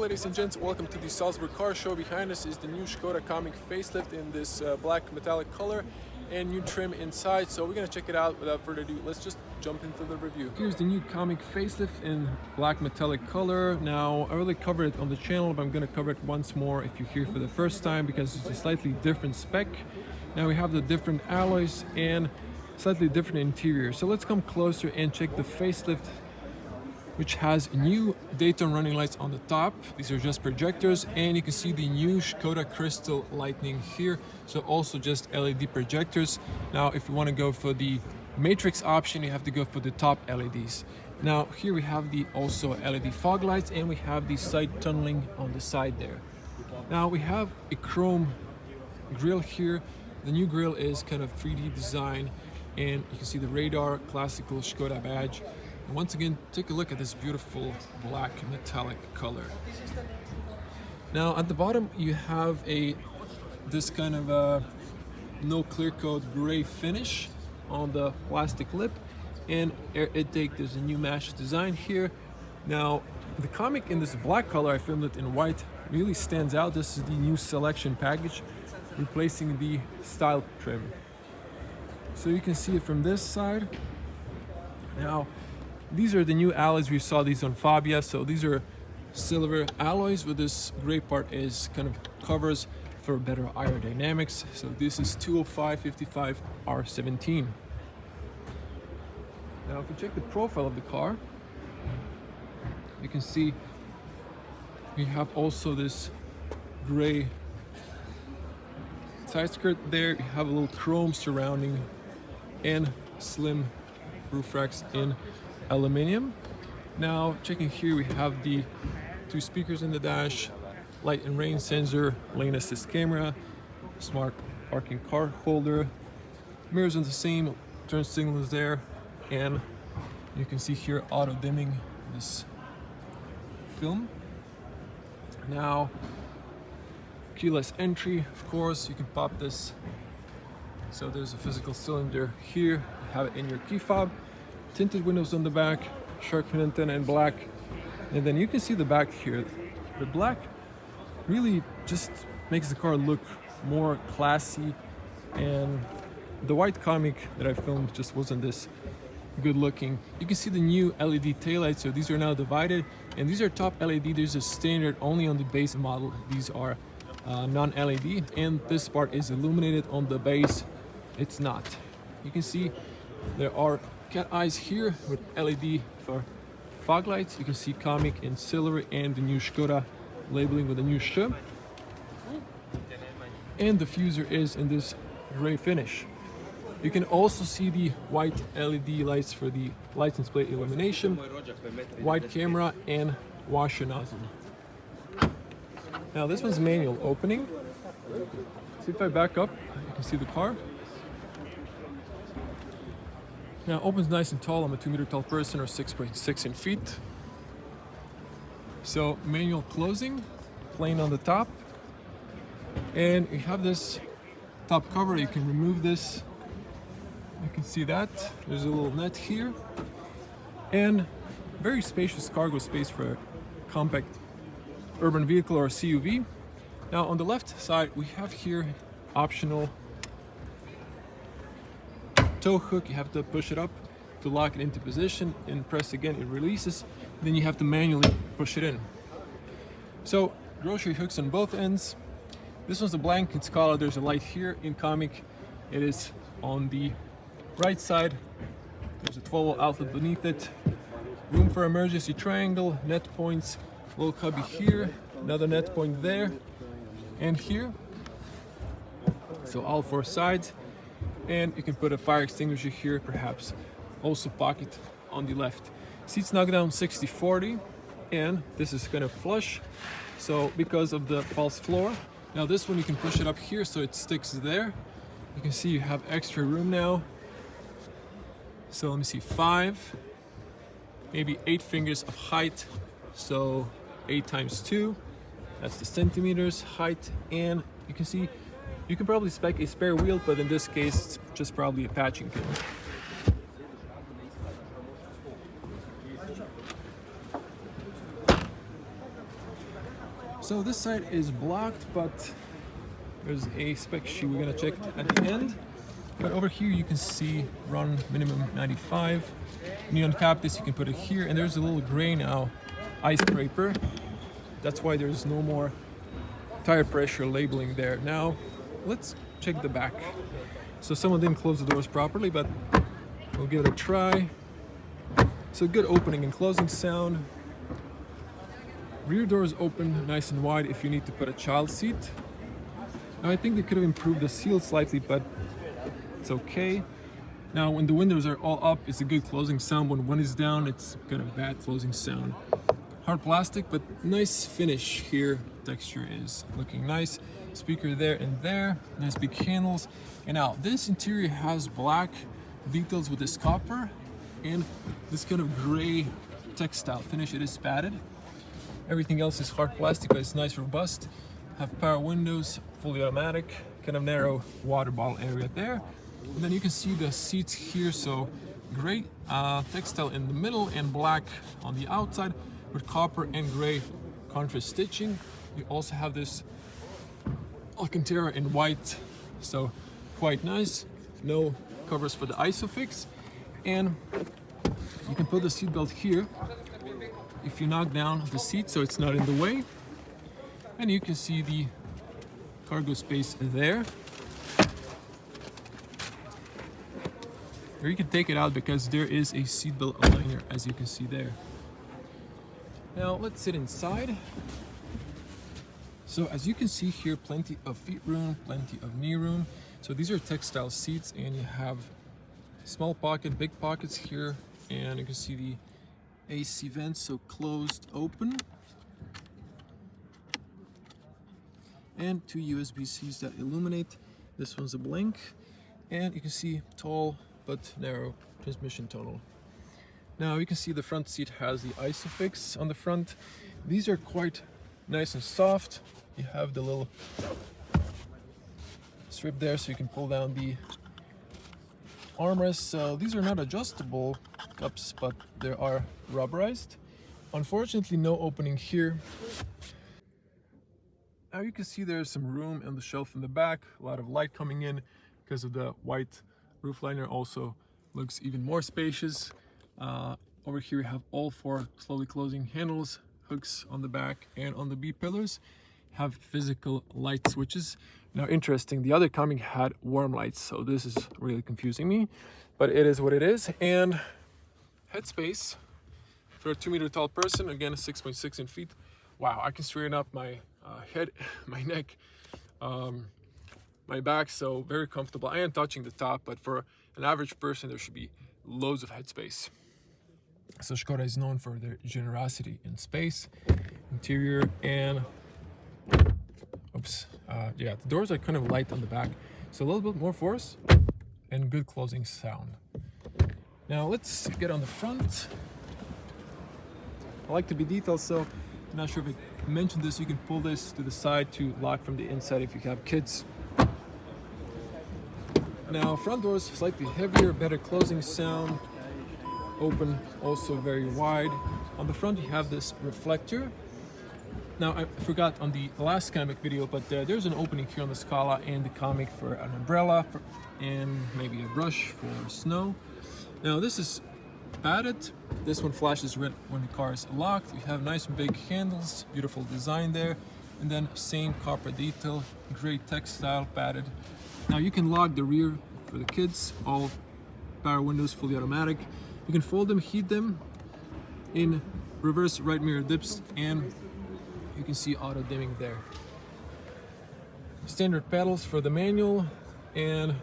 ladies and gents, welcome to the Salzburg car show. Behind us is the new Škoda Kamiq facelift in this black metallic color and new trim inside. So we're gonna check it out. Without further ado, let's just jump into the review. Here's the new Kamiq facelift in black metallic color. Now, I already covered it on the channel, but I'm gonna cover it once more if you're here for the first time because it's a slightly different spec. Now we have the different alloys and slightly different interior. So let's come closer and check the facelift, which has new daytime running lights on the top. These are just projectors, and you can see the new Škoda crystal lighting here. So also just LED projectors. Now, if you want to go for the matrix option, you have to go for the top LEDs. Now, here we have the also LED fog lights, and we have the side tunneling on the side there. Now, we have a chrome grille here. The new grille is kind of 3D design, and you can see the radar, classical Škoda badge. And once again, take a look at this beautiful black metallic color. Now at the bottom you have this kind of no clear coat gray finish on the plastic lip, and there's a new mesh design here. Now the Kamiq in this black color, I filmed it in white, really stands out. This is the new selection package, replacing the style trim. So you can see it from this side. Now these are the new alloys. We saw these on Fabia. So these are silver alloys with this gray part is kind of covers for better aerodynamics. So this is 205/55 R17. Now if we check the profile of the car, you can see we have also this gray side skirt there. You have a little chrome surrounding and slim roof racks in aluminum. Now checking here, we have the 2 speakers in the dash, light and rain sensor, lane assist camera, smart parking car holder, mirrors in the same, turn signals there, and you can see here auto dimming this film. Now keyless entry, of course, you can pop this. So there's a physical cylinder here, you have it in your key fob. Tinted windows on the back, shark fin antenna in black, and then you can see the back here. The black really just makes the car look more classy, and the white Kamiq that I filmed just wasn't this good looking. You can see the new LED taillights, so these are now divided, and these are top LED. There's a standard only on the base model. These are non-LED, and this part is illuminated. On the base it's not. You can see there are cat eyes here with LED for fog lights. You can see Kamiq in silver and the new Škoda labeling with a new sh. And the diffuser is in this gray finish. You can also see the white LED lights for the license plate illumination, white camera, and washer nozzle. Now this one's manual opening. So if I back up, you can see the car. Now opens nice and tall. I'm a 2-meter tall person, or 6.6 in feet. So manual closing, plain on the top, and you have this top cover. You can remove this. You can see that there's a little net here, and very spacious cargo space for a compact urban vehicle or CUV. Now on the left side we have here optional tow hook. You have to push it up to lock it into position, and press again, it releases. Then you have to manually push it in. So grocery hooks on both ends. This one's a blank in Scala. There's a light here in Kamiq. It is on the right side. There's a 12-volt outlet beneath it. Room for emergency triangle, net points, little cubby here, another net point there, and here. So all 4 sides. And you can put a fire extinguisher here, perhaps also pocket on the left. Seats knock down 60/40, and this is kind of flush, so because of the false floor. Now this one you can push it up here so it sticks there. You can see you have extra room now. So let me see, 5, maybe 8 fingers of height, so 8 times 2, that's the centimeters height. And you can see you can probably spec a spare wheel, but in this case it's just probably a patching pin. So this side is blocked, but there's a spec sheet we're gonna check at the end. But over here you can see run minimum 95. When you uncap this, you can put it here, and there's a little gray now ice scraper. That's why there's no more tire pressure labeling there. Now let's check the back. So someone didn't close the doors properly, but we'll give it a try. So good opening and closing sound. Rear doors open nice and wide if you need to put a child seat. Now I think they could have improved the seal slightly, but it's okay. Now when the windows are all up, it's a good closing sound. When one is down, it's got a bad closing sound. Hard plastic, but nice finish here. Texture is looking nice. Speaker there and there. Nice big handles. And now this interior has black details with this copper and this kind of gray textile finish. It is padded. Everything else is hard plastic, but it's nice, robust. Have power windows, fully automatic, kind of narrow water bottle area there. And then you can see the seats here, so great textile in the middle and black on the outside with copper and gray contrast stitching. You also have this Alcantara in white, so quite nice. No covers for the ISOFIX, and you can put the seat belt here if you knock down the seat so it's not in the way. And you can see the cargo space there. Or you can take it out because there is a seatbelt aligner, as you can see there. Now let's sit inside. So as you can see here, plenty of feet room, plenty of knee room. So these are textile seats, and you have small pocket, big pockets here, and you can see the AC vents, so closed, open. And two USB-Cs that illuminate. This one's a blink, and you can see tall but narrow transmission tunnel. Now you can see the front seat has the ISOFIX on the front. These are quite nice and soft. You have the little strip there so you can pull down the armrests. So these are not adjustable cups, but they are rubberized. Unfortunately, no opening here. Now you can see there's some room on the shelf in the back, a lot of light coming in because of the white roof liner. Also looks even more spacious. Over here we have all four slowly closing handles, hooks on the back, and on the B-pillars have physical light switches. Now interesting, the other Kamiq had warm lights, so this is really confusing me, but it is what it is. And headspace for a 2-meter tall person, again 6.6 in feet. Wow, I can straighten up my head, my neck, my back, so very comfortable. I am touching the top, but for an average person there should be loads of headspace. So Škoda is known for their generosity in space. Interior, and yeah, the doors are kind of light on the back, so a little bit more force and good closing sound. Now let's get on the front. I like to be detailed, so I'm not sure if I mentioned this. You can pull this to the side to lock from the inside if you have kids. Now front doors slightly heavier, better closing sound. Open, also very wide. On the front you have this reflector. Now I forgot on the last Kamiq video, but there's an opening here on the Scala and the Kamiq for an umbrella and maybe a brush for snow. Now this is padded. This one flashes red when the car is locked. You have nice big handles, beautiful design there, and then same copper detail, great textile, padded. Now you can lock the rear for the kids, all power windows, fully automatic. You can fold them, heat them in reverse right mirror dips, and you can see auto dimming there. Standard pedals for the manual, and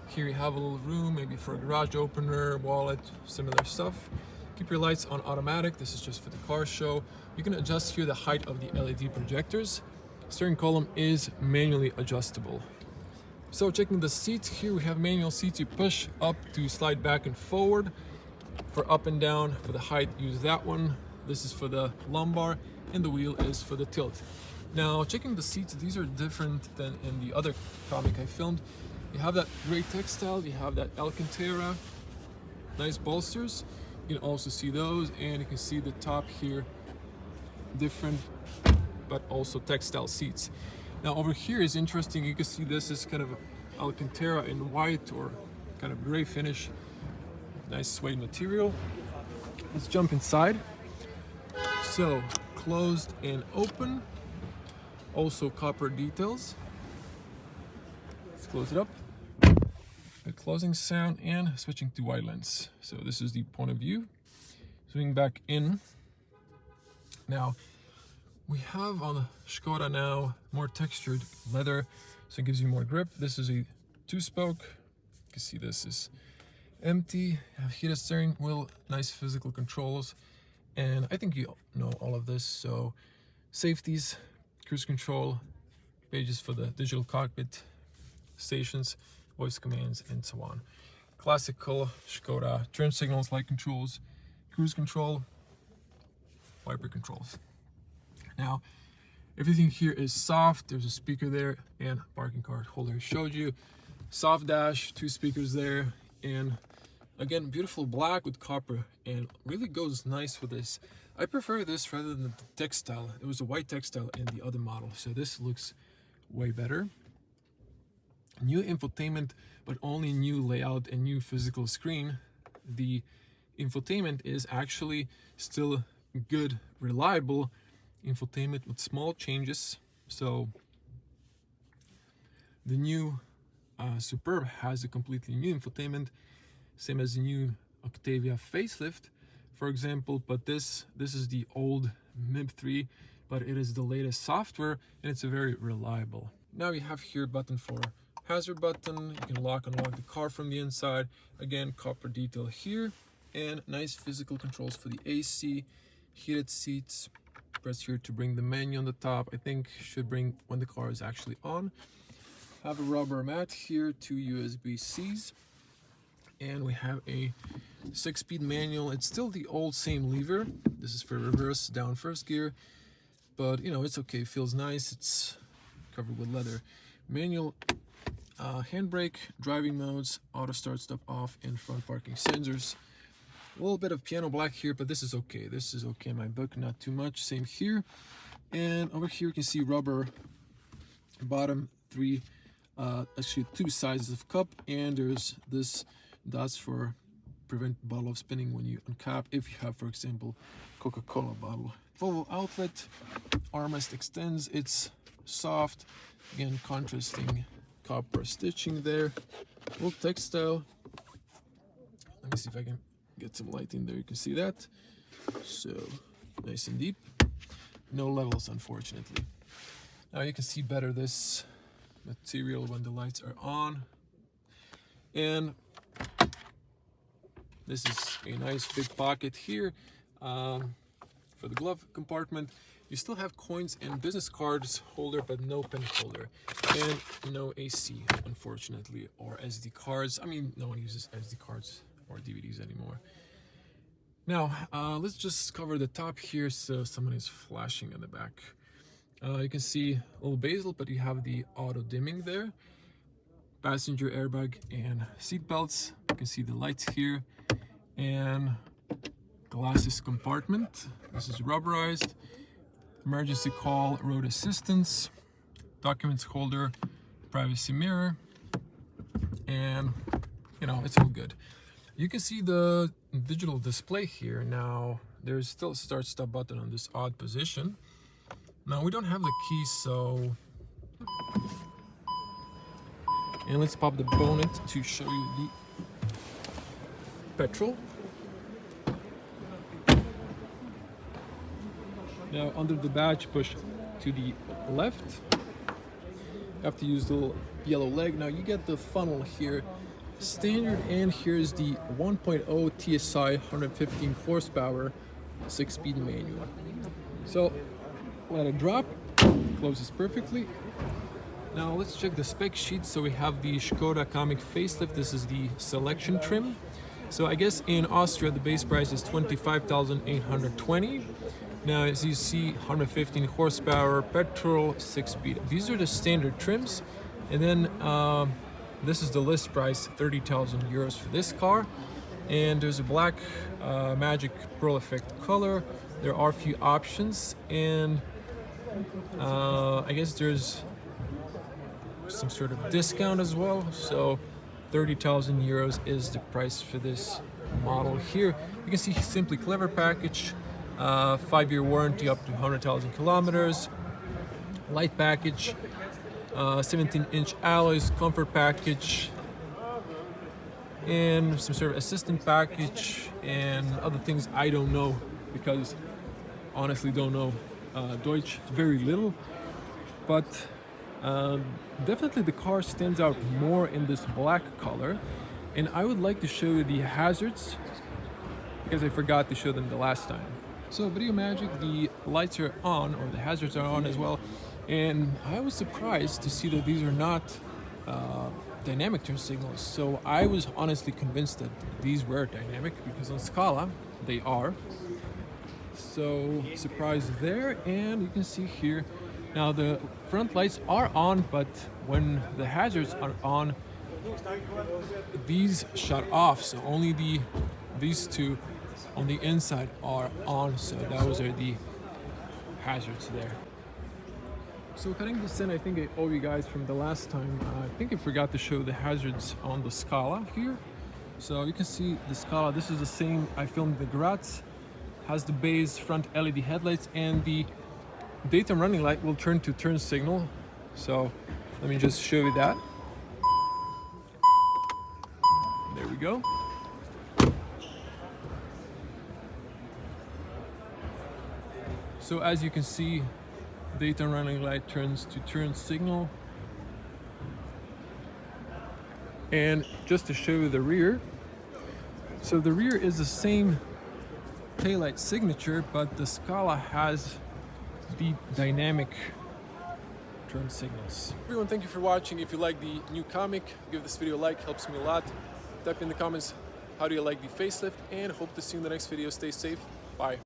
here you have a little room, maybe for a garage opener, wallet, similar stuff. Keep your lights on automatic. This is just for the car show. You can adjust here the height of the LED projectors. Steering column is manually adjustable. So checking the seats, here we have manual seats. You push up to slide back and forward. For up and down, for the height, use that one. This is for the lumbar, and the wheel is for the tilt. Now checking the seats, these are different than in the other Kamiq I filmed. You have that great textile, you have that Alcantara, nice bolsters. You can also see those, and you can see the top here, different but also textile seats. Now over here is interesting. You can see this is kind of Alcantara in white or kind of gray finish. Nice suede material. Let's jump inside. So closed and open. Also copper details. Let's close it up. A closing sound and switching to wide lens. So this is the point of view. Swing back in. Now we have on the Škoda now more textured leather, so it gives you more grip. This is a 2-spoke. You can see this is empty. Have heated steering wheel, nice physical controls, and I think you know all of this. So safeties, cruise control, pages for the digital cockpit, stations, voice commands, and so on. Classical Škoda turn signals, light controls, cruise control, wiper controls. Now everything here is soft. There's a speaker there and parking card holder. I showed you. Soft dash, 2 speakers there, and again beautiful black with copper, and really goes nice with this. I prefer this rather than the textile. It was a white textile in the other model, so this looks way better. New infotainment, but only new layout and new physical screen. The infotainment is actually still good, reliable infotainment with small changes. So the new Superb has a completely new infotainment, same as the new Octavia facelift, for example, but this is the old MIB3, but it is the latest software, and it's a very reliable. Now you have here a button for hazard button. You can lock and unlock the car from the inside. Again, copper detail here, and nice physical controls for the AC, heated seats. Press here to bring the menu on the top. I think should bring when the car is actually on. Have a rubber mat here, 2 USB-Cs, and we have a 6-speed manual. It's still the old same lever. This is for reverse, down first gear, but you know, it's okay, feels nice. It's covered with leather. Manual handbrake, driving modes, auto start, stop off, and front parking sensors. A little bit of piano black here, but this is okay. This is okay in my book, not too much. Same here. And over here you can see rubber bottom, actually 2 sizes of cup, and there's this dots for prevent bottle of spinning when you uncap, if you have, for example, Coca-Cola bottle. Full outlet, armrest extends, it's soft, again contrasting copper stitching there, little textile. Let me see if I can get some light in there. You can see that. So nice and deep. No levels, unfortunately. Now you can see better this material when the lights are on. And this is a nice big pocket here for the glove compartment. You still have coins and business cards holder, but no pen holder, and no AC, unfortunately, or SD cards. I mean, no one uses SD cards or DVDs anymore. Now let's just cover the top here, so someone is flashing in the back. You can see a little bezel, but you have the auto dimming there. Passenger airbag and seat belts. You can see the lights here, and glasses compartment. This is rubberized. Emergency call, road assistance, documents holder, privacy mirror, and you know, it's all good. You can see the digital display here. Now there's still a start stop button on this odd position. Now we don't have the keys, so and let's pop the bonnet to show you the petrol. Now under the badge, push to the left. You have to use the little yellow leg. Now you get the funnel here, standard, and here's the 1.0 TSI 115 horsepower 6-speed manual. So let it drop, closes perfectly. Now let's check the spec sheet. So we have the Škoda Kamiq facelift. This is the selection trim. So I guess in Austria the base price is 25,820. Now as you see, 115 horsepower, petrol, 6-speed. These are the standard trims. And then this is the list price, 30,000 euros for this car. And there's a black magic pearl effect color. There are a few options, and I guess there's some sort of discount as well, so 30,000 euros is the price for this model here. You can see Simply Clever package, 5-year warranty up to 100,000 kilometers, light package, 17-inch alloys, comfort package, and some sort of assistant package and other things I don't know, because honestly don't know Deutsch very little, but definitely the car stands out more in this black color. And I would like to show you the hazards because I forgot to show them the last time. So Video Magic, the lights are on, or the hazards are on as well, and I was surprised to see that these are not dynamic turn signals. So I was honestly convinced that these were dynamic because on Scala they are. So surprise there. And you can see here now the front lights are on, but when the hazards are on, these shut off, so only these two on the inside are on. So those are the hazards there. So cutting this in, I think I owe you guys from the last time. I think I forgot to show the hazards on the Scala here. So you can see the Scala, this is the same I filmed the Graz, has the base front LED headlights, and the daytime running light will turn to turn signal. So let me just show you that. There we go. So as you can see, daytime running light turns to turn signal. And just to show you the rear, so the rear is the same taillight signature, but the Scala has the dynamic turn signals. Everyone, thank you for watching. If you like the new Kamiq, give this video a like, helps me a lot. Type in the comments how do you like the facelift, and hope to see you in the next video. Stay safe. Bye.